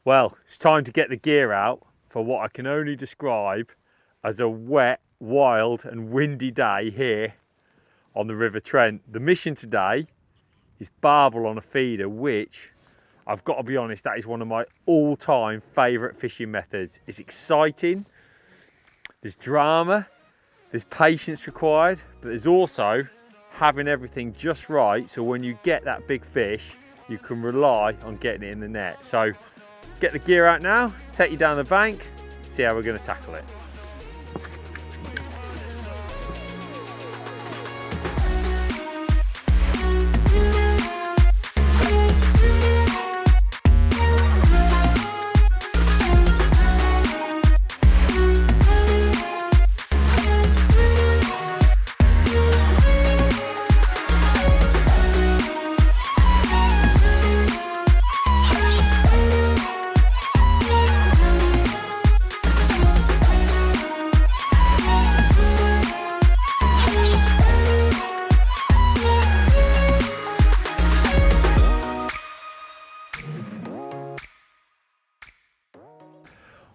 Well, it's time to get the gear out for what I can only describe as a wet, wild and windy day here on the River Trent. The mission today is barbel on a feeder, which I've got to be honest, that is one of my all-time favourite fishing methods. It's exciting, there's drama, there's patience required, but there's also having everything just right so when you get that big fish, you can rely on getting it in the net. So get the gear out now, take you down the bank, see how we're going to tackle it.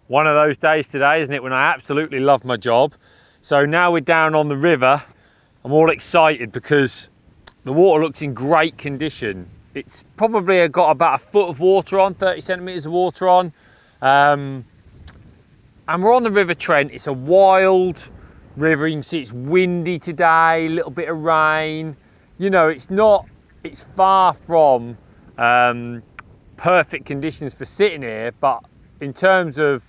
One of those days today, isn't it, when I absolutely love my job. So now we're down on the river, I'm all excited because the water looks in great condition. It's probably got about a foot of water on, 30 centimetres of water on. And we're on the River Trent. It's a wild river. You can see it's windy today, a little bit of rain. You know, it's far from perfect conditions for sitting here, but in terms of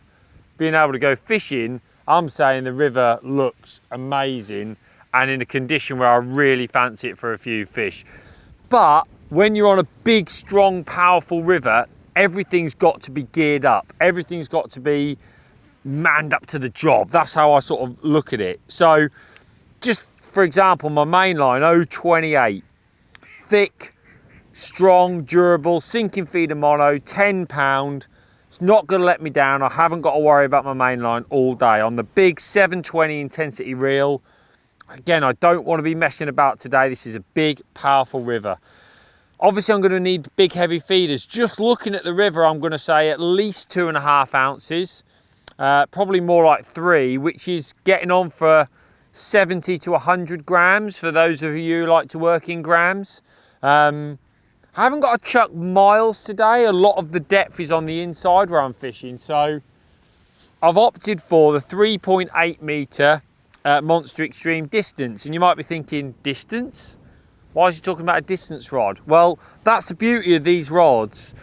being able to go fishing, I'm saying the river looks amazing and in a condition where I really fancy it for a few fish. But when you're on a big, strong, powerful river, everything's got to be geared up. Everything's got to be manned up to the job. That's how I sort of look at it. So just for example, my main line, 028, thick, strong, durable, sinking feeder mono, 10 pound. It's not going to let me down. I haven't got to worry about my main line all day. On the big 720 intensity reel, again, I don't want to be messing about today. This is a big, powerful river. Obviously, I'm going to need big, heavy feeders. Just looking at the river, I'm going to say at least 2.5 ounces, probably more like 3, which is getting on for 70 to 100 grams for those of you who like to work in grams. I haven't got to chuck miles today. A lot of the depth is on the inside where I'm fishing. So I've opted for the 3.8 metre Monster Extreme distance. And you might be thinking, distance? Why is he talking about a distance rod? Well, that's the beauty of these rods.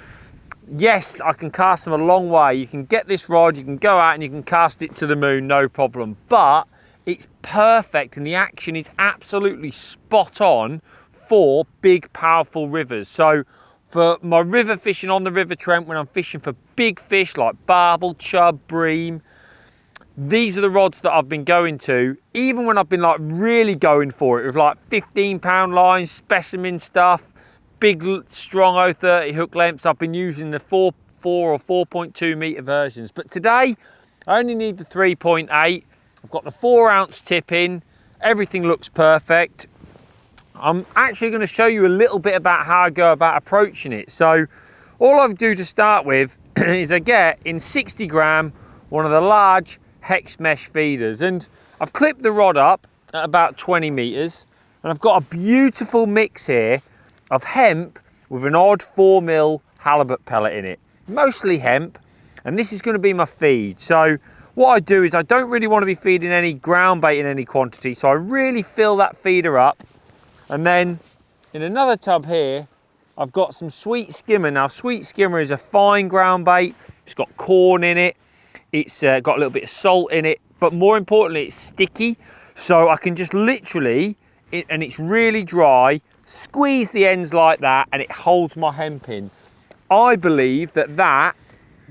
Yes, I can cast them a long way. You can get this rod, you can go out and you can cast it to the moon, no problem. But it's perfect and the action is absolutely spot on for big, powerful rivers. So for my river fishing on the River Trent, when I'm fishing for big fish like barbel, chub, bream, these are the rods that I've been going to, even when I've been like really going for it with like 15-pound lines, specimen stuff, big, strong 030 hook lengths. I've been using the 4 or 4.2 metre versions. But today, I only need the 3.8. I've got the 4 ounce tip in. Everything looks perfect. I'm actually going to show you a little bit about how I go about approaching it. So all I do to start with is I get in 60 gram one of the large hex mesh feeders, and I've clipped the rod up at about 20 meters, and I've got a beautiful mix here of hemp with an odd 4mm halibut pellet in it, mostly hemp, and this is going to be my feed. So what I do is I don't really want to be feeding any ground bait in any quantity, so I really fill that feeder up. And then in another tub here, I've got some sweet skimmer. Now, sweet skimmer is a fine ground bait. It's got corn in it. It's got a little bit of salt in it. But more importantly, it's sticky. So I can just literally, and it's really dry, squeeze the ends like that and it holds my hemp in. I believe that that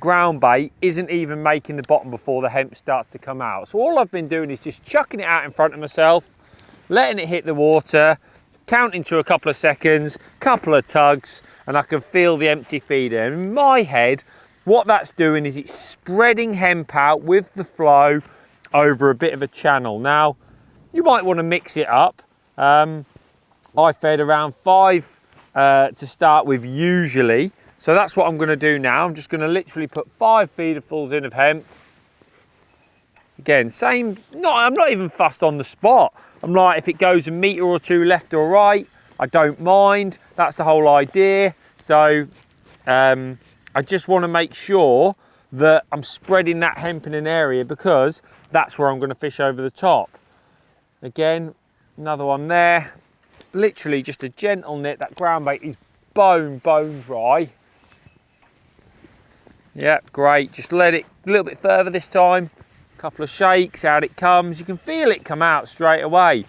ground bait isn't even making the bottom before the hemp starts to come out. So all I've been doing is just chucking it out in front of myself, letting it hit the water, counting to a couple of seconds, couple of tugs, and I can feel the empty feeder. And in my head, what that's doing is it's spreading hemp out with the flow over a bit of a channel. Now, you might want to mix it up. I fed around 5 to start with usually, So that's what I'm going to do now. I'm just going to literally put 5 feederfuls in of hemp. Again, same, I'm not even fussed on the spot. I'm like, if it goes a metre or two left or right, I don't mind. That's the whole idea. So I just want to make sure that I'm spreading that hemp in an area, because that's where I'm going to fish over the top. Again, another one there. Literally just a gentle nip. That ground bait is bone dry. Yeah, great. Just let it a little bit further this time. Couple of shakes, out it comes. You can feel it come out straight away.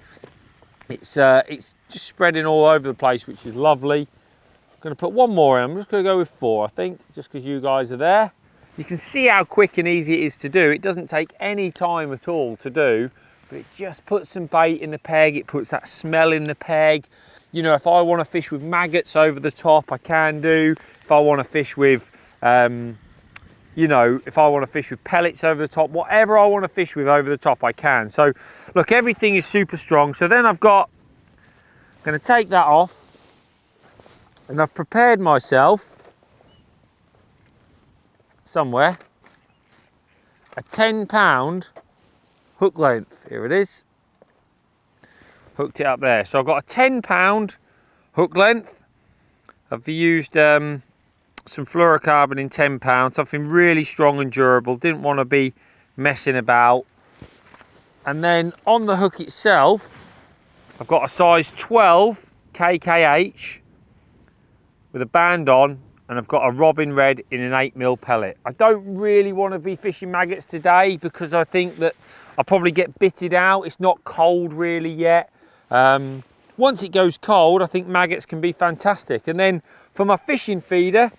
It's just spreading all over the place, which is lovely. I'm going to put one more in. I'm just going to go with 4, I think, just because you guys are there. You can see how quick and easy it is to do. It doesn't take any time at all to do, but it just puts some bait in the peg. It puts that smell in the peg. You know, if I want to fish with maggots over the top, I can do. If I want to fish with you know, if I want to fish with pellets over the top, whatever I want to fish with over the top, I can. So look, everything is super strong. So then I'm going to take that off, and I've prepared myself somewhere a 10-pound hook length. Here it is. Hooked it up there. So I've got a 10-pound hook length. I've used some fluorocarbon in 10 pounds, something really strong and durable. Didn't want to be messing about. And then on the hook itself, I've got a size 12 KKH with a band on, and I've got a Robin Red in an 8mm pellet. I don't really want to be fishing maggots today, because I think that I'll probably get bitted out. It's not cold really yet. Once it goes cold, I think maggots can be fantastic. And then for my fishing feeder,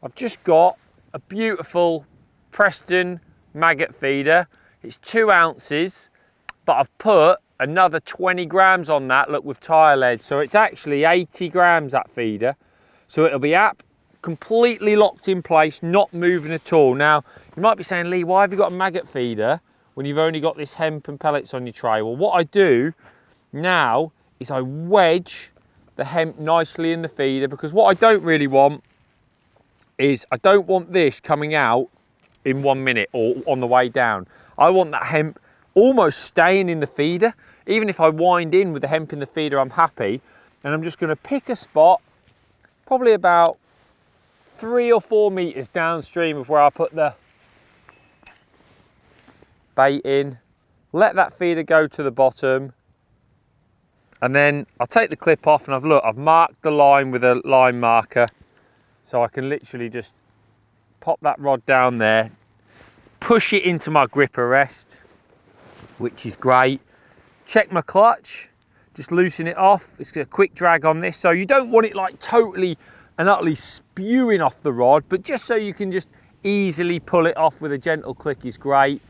I've just got a beautiful Preston maggot feeder. It's 2 ounces, but I've put another 20 grams on that, look, with tire lead. So it's actually 80 grams, that feeder. So it'll be completely locked in place, not moving at all. Now, you might be saying, Lee, why have you got a maggot feeder when you've only got this hemp and pellets on your tray? Well, what I do now is I wedge the hemp nicely in the feeder, because what I don't really want is, I don't want this coming out in 1 minute or on the way down. I want that hemp almost staying in the feeder. Even if I wind in with the hemp in the feeder, I'm happy. And I'm just going to pick a spot, probably about 3 or 4 meters downstream of where I put the bait in. Let that feeder go to the bottom. And then I'll take the clip off, and I've marked the line with a line marker. So I can literally just pop that rod down there, push it into my gripper rest, which is great. Check my clutch, just loosen it off. It's a quick drag on this. So you don't want it like totally and utterly spewing off the rod, but just so you can just easily pull it off with a gentle click is great.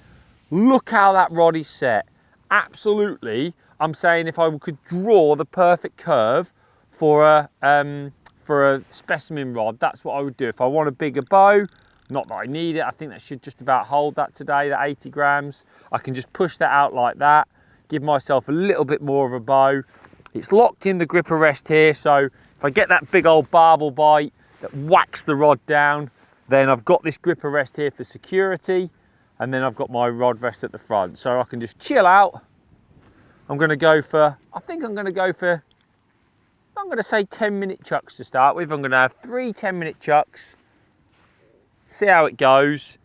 Look how that rod is set. Absolutely, I'm saying if I could draw the perfect curve for a specimen rod, that's what I would do. If I want a bigger bow, not that I need it, I think that should just about hold that today, that 80 grams. I can just push that out like that, give myself a little bit more of a bow. It's locked in the gripper rest here, so if I get that big old barbel bite that whacks the rod down, then I've got this gripper rest here for security, and then I've got my rod rest at the front, so I can just chill out. I'm going to go for, I'm going to say 10-minute chucks to start with. I'm going to have 3 10-minute chucks, see how it goes,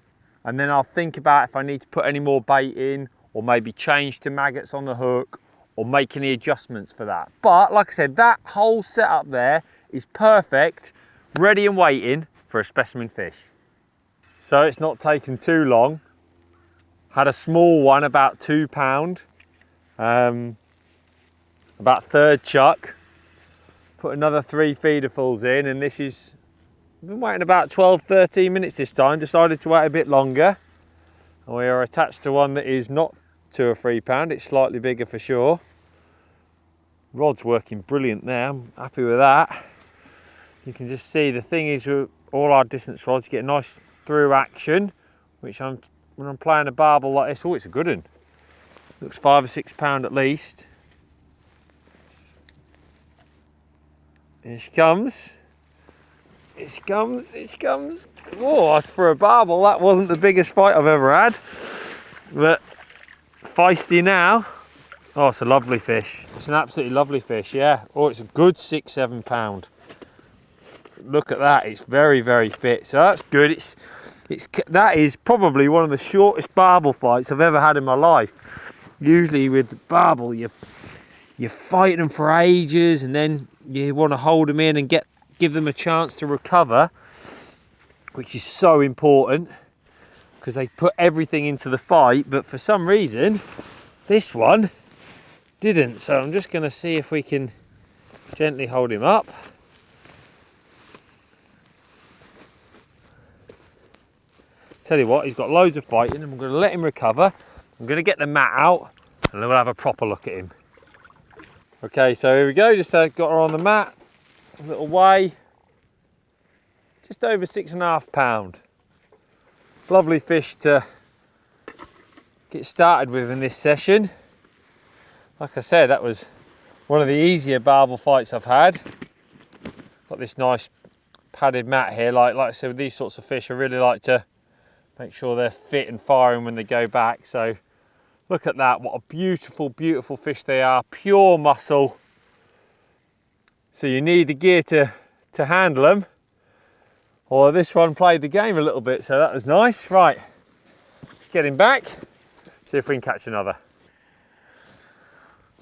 and then I'll think about if I need to put any more bait in, or maybe change to maggots on the hook, or make any adjustments for that. But like I said, that whole setup there is perfect, ready and waiting for a specimen fish. So it's not taken too long. Had a small one, about 2 pound, about 3rd chuck. Put another 3 feederfuls in, and this is, I've been waiting about 12-13 minutes this time. Decided to wait a bit longer. And we are attached to one that is not 2 or 3 pound, it's slightly bigger for sure. Rod's working brilliant there, I'm happy with that. You can just see, the thing is with all our distance rods, you get a nice through action, which when I'm playing a barbel like this, oh, it's a good one. Looks 5 or 6 pound at least. Here she comes. Here she comes, here she comes. Oh, for a barbel, that wasn't the biggest fight I've ever had. But feisty now. Oh, it's a lovely fish. It's an absolutely lovely fish, yeah. Oh, it's a good 6-7 pound. Look at that, it's very, very fit. So that's good. That is probably one of the shortest barbel fights I've ever had in my life. Usually with barbel, you're fighting them for ages, and then you want to hold them in and give them a chance to recover, which is so important because they put everything into the fight. But for some reason, this one didn't. So I'm just going to see if we can gently hold him up. Tell you what, he's got loads of fighting, and I'm going to let him recover. I'm going to get the mat out, and then we'll have a proper look at him. Okay, so here we go. Just got her on the mat. A little weigh. Just over 6.5 pound. Lovely fish to get started with in this session. Like I said, that was one of the easier barbel fights I've had. Got this nice padded mat here. Like I said, with these sorts of fish, I really like to make sure they're fit and firing when they go back. So look at that, what a beautiful, beautiful fish they are. Pure muscle. So you need the gear to handle them. Or this one played the game a little bit, so that was nice. Right, let's get him back, see if we can catch another.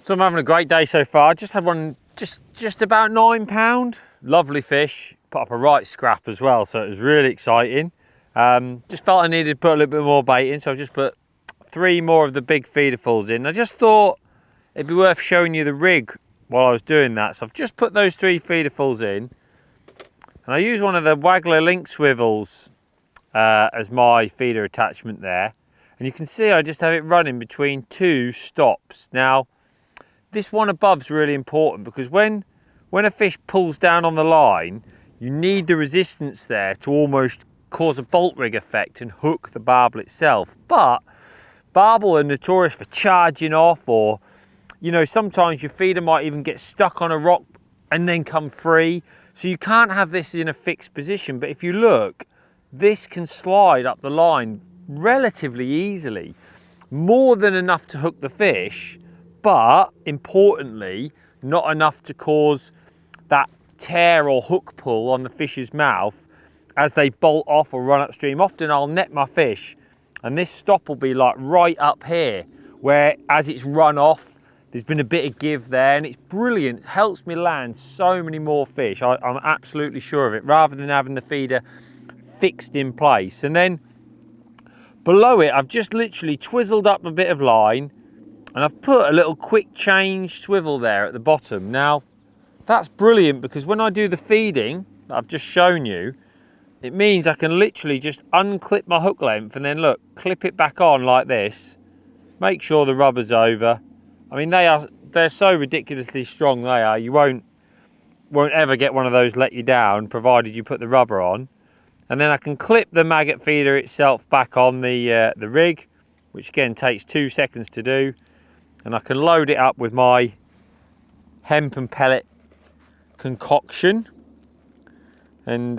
So I'm having a great day so far. I just had one just about 9 pound. Lovely fish, put up a right scrap as well, so it was really exciting. Just felt I needed to put a little bit more bait in, so I've just put 3 more of the big feederfuls in. I just thought it'd be worth showing you the rig while I was doing that. So I've just put those 3 feederfuls in, and I use one of the Waggler link swivels as my feeder attachment there. And you can see I just have it running between 2 stops. Now, this one above is really important because when a fish pulls down on the line, you need the resistance there to almost cause a bolt rig effect and hook the barbel itself. But barbel are notorious for charging off, or you know, sometimes your feeder might even get stuck on a rock and then come free. So you can't have this in a fixed position. But if you look, this can slide up the line relatively easily, more than enough to hook the fish, but importantly not enough to cause that tear or hook pull on the fish's mouth as they bolt off or run upstream. Often I'll net my fish and this stop will be like right up here, where as it's run off there's been a bit of give there, and it's brilliant. It helps me land so many more fish. I'm absolutely sure of it, rather than having the feeder fixed in place. And then below it I've just literally twizzled up a bit of line, and I've put a little quick change swivel there at the bottom. Now that's brilliant because when I do the feeding that I've just shown you, it means I can literally just unclip my hook length and then look, clip it back on like this, make sure the rubber's over. I mean, they're so ridiculously strong, they are. You won't ever get one of those let you down, provided you put the rubber on. And then I can clip the maggot feeder itself back on the rig, which again takes 2 seconds to do. And I can load it up with my hemp and pellet concoction, and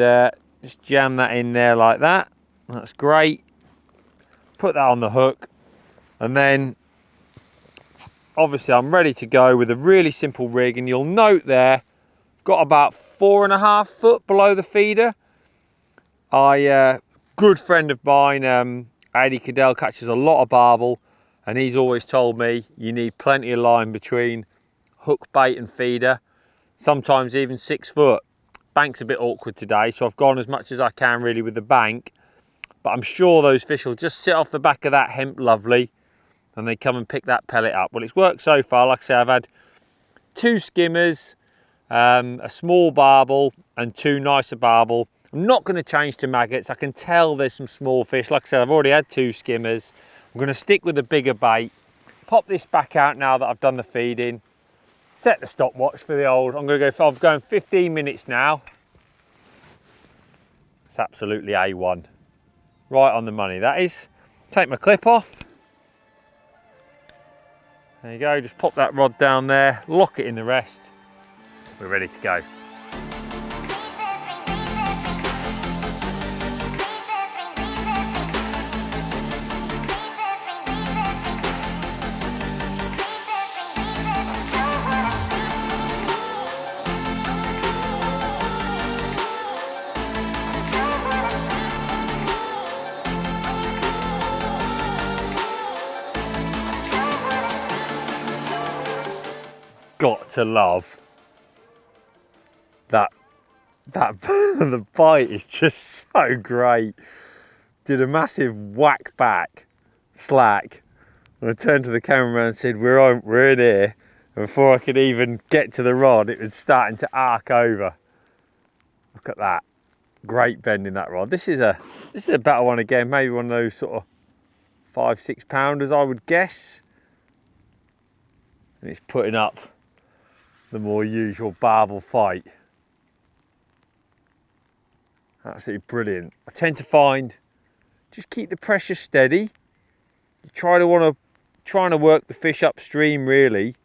just jam that in there like that. That's great. Put that on the hook, and then obviously I'm ready to go with a really simple rig. And you'll note there, I've got about 4.5 foot below the feeder. Good friend of mine, Adi Cadell, catches a lot of barbel, and he's always told me you need plenty of line between hook, bait and feeder, sometimes even 6 foot. Bank's a bit awkward today, so I've gone as much as I can really with the bank, but I'm sure those fish will just sit off the back of that hemp lovely, and they come and pick that pellet up. Well, it's worked so far. Like I say, I've had 2 skimmers, a small barbel and 2 nicer barbel. I'm not going to change to maggots. I can tell there's some small fish. Like I said, I've already had 2 skimmers. I'm going to stick with the bigger bait, pop this back out now that I've done the feeding, set the stopwatch for the old, I'm going 15 minutes now. It's absolutely A1. Right on the money, that is. Take my clip off. There you go, just pop that rod down there, lock it in the rest. We're ready to go. got to love that the bite is just so great. Did a massive whack back slack, and I turned to the cameraman and said, we're in here. And before I could even get to the rod, it was starting to arc over. Look at that. Great bend in that rod. This is a better one again, maybe one of those sort of 5-6 pounders, I would guess. And it's putting up the more usual barbel fight. Absolutely brilliant. I tend to find, just keep the pressure steady. You trying to work the fish upstream really.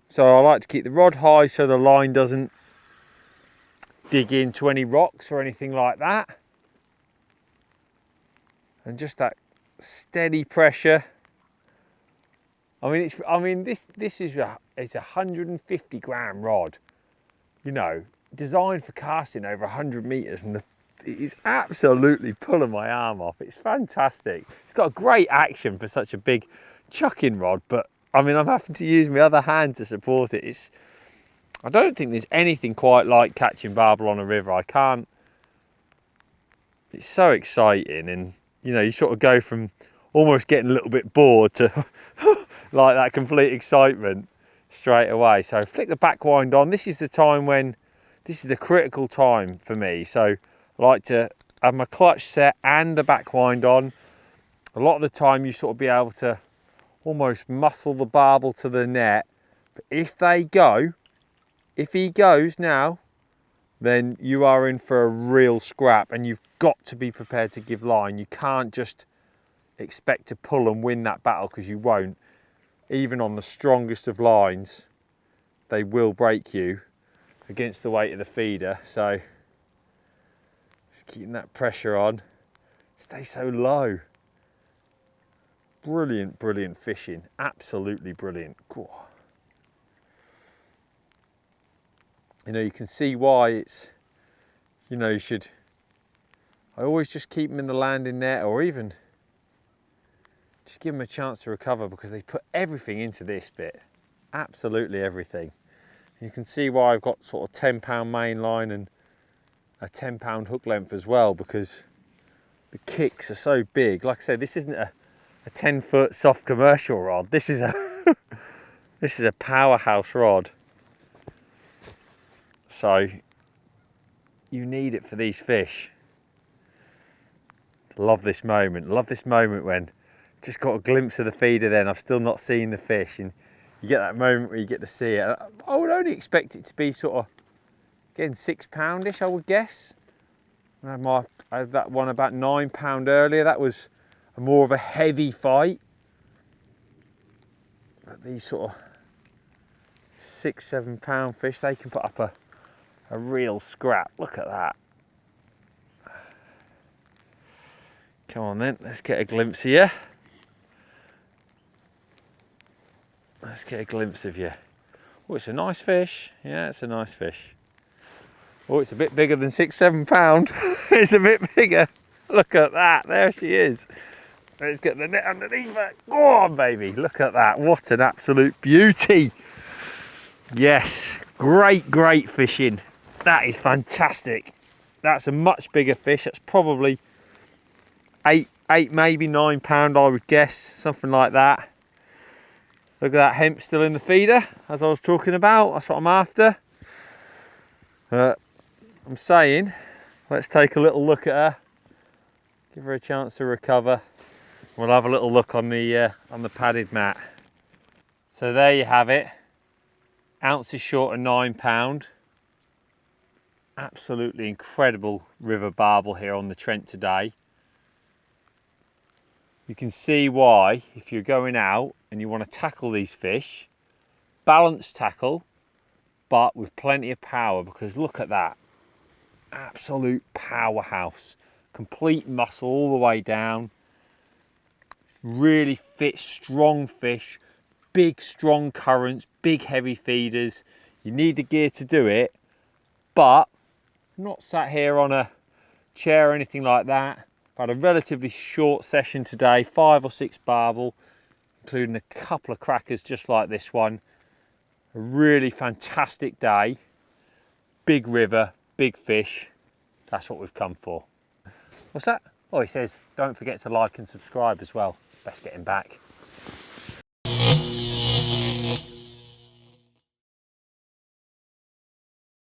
So I like to keep the rod high so the line doesn't dig into any rocks or anything like that. And just that steady pressure. This is it's a 150 gram rod, you know, designed for casting over 100 meters, and it is absolutely pulling my arm off. It's fantastic. It's got a great action for such a big chucking rod, but I mean, I'm having to use my other hand to support it. I don't think there's anything quite like catching barbel on a river. I can't. It's so exciting, and you know, you sort of go from almost getting a little bit bored to like that complete excitement straight away. So flick the back wind on. This is the time when, this is the critical time for me. So I like to have my clutch set and the back wind on. A lot of the time you sort of be able to almost muscle the barbel to the net. But if he goes now, then you are in for a real scrap, and you've got to be prepared to give line. You can't just expect to pull and win that battle, because you won't. Even on the strongest of lines, they will break you against the weight of the feeder. So just keeping that pressure on. Stay so low. Brilliant, brilliant fishing. Absolutely brilliant. Cool. You know, you can see why it's, you know, I always just keep them in the landing net, or even just give them a chance to recover, because they put everything into this bit. Absolutely everything. You can see why I've got sort of 10 pound main line and a 10 pound hook length as well, because the kicks are so big. Like I said, this isn't a 10 foot soft commercial rod. This is a powerhouse rod. So you need it for these fish. Love this moment. Love this moment when just got a glimpse of the feeder, then I've still not seen the fish, and you get that moment where you get to see it. I would only expect it to be sort of, again, 6 poundish, I would guess. I had that one about 9 pound earlier. That was more of a heavy fight. But these sort of 6-7 pound fish, they can put up a real scrap. Look at that. Come on then, let's get a glimpse of you. Let's get a glimpse of you. Oh, it's a nice fish. Yeah, it's a nice fish. Oh, it's a bit bigger than 6-7 pound. It's a bit bigger. Look at that, there she is. Let's get the net underneath her. Go on, baby, look at that. What an absolute beauty. Yes, great, great fishing. That is fantastic. That's a much bigger fish. That's probably 8, maybe 9 pound, I would guess, something like that. Look at that hemp still in the feeder, as I was talking about. That's what I'm after. I'm saying, let's take a little look at her, give her a chance to recover. We'll have a little look on the padded mat. So there you have it. Ounces short of 9 pound. Absolutely incredible river barbel here on the Trent today. You can see why, if you're going out and you want to tackle these fish, balanced tackle, but with plenty of power, because look at that. Absolute powerhouse. Complete muscle all the way down. Really fit, strong fish. Big, strong currents, big, heavy feeders. You need the gear to do it, but I'm not sat here on a chair or anything like that. I've had a relatively short session today, 5 or 6 barbel, including a couple of crackers just like this one. A really fantastic day, big river, big fish. That's what we've come for. What's that? Oh, he says, don't forget to like and subscribe as well. Best getting back.